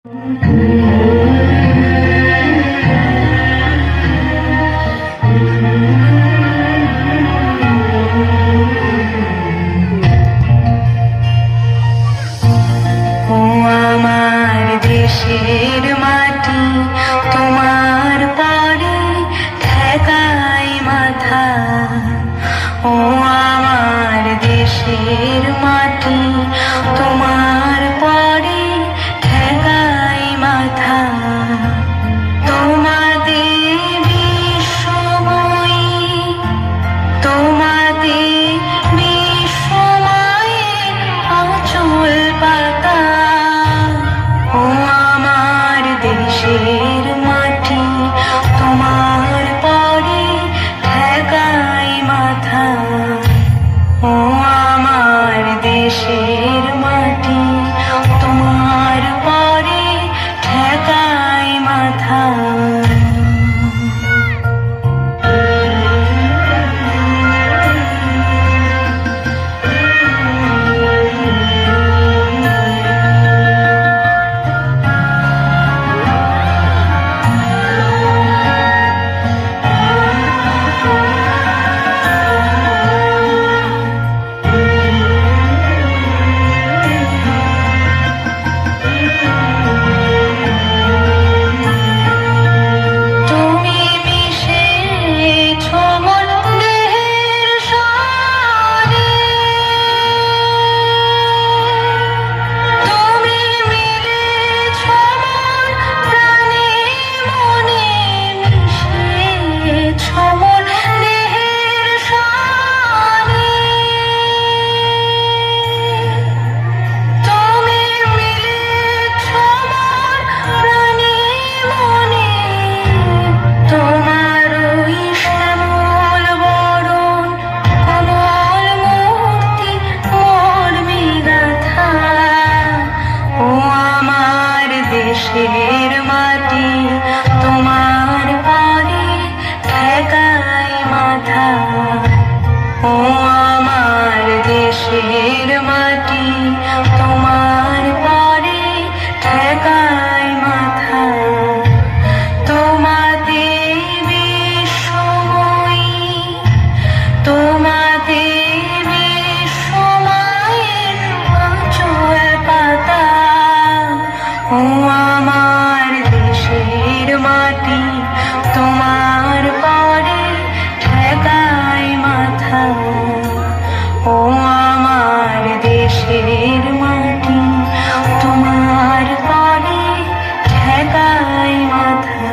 দেশের মাটি তোমার পরে ঠেকাই মাথা। ও আমার দেশের মাটি তোমার পরে ঠেকাই মাথা। তোমাতে বিশ্বময়ী, তোমাতে বিশ্বময়ের আঁচল পাতা। ও আমার দেশের মাটি তোমার পরে ঠেকাই মাথা। ও আমার দেশের মাটি তোমার পরে ঠেকাই মাথা। দেশের মাটি তোমার পরে ঠেকাই মাথা। ও আমার দেশের মাটি তোমার পরে ঠেকাই মাথা। তোমাতে বিশ্বময়ী, তোমাতে বিশ্বময়ের আঁচল পাতা। ও আমার দেশের মাটি তোমার পরে ঠেকাই মাথা। ও আমার দেশের মাটি তোমার পরে ঠেকাই মাথা।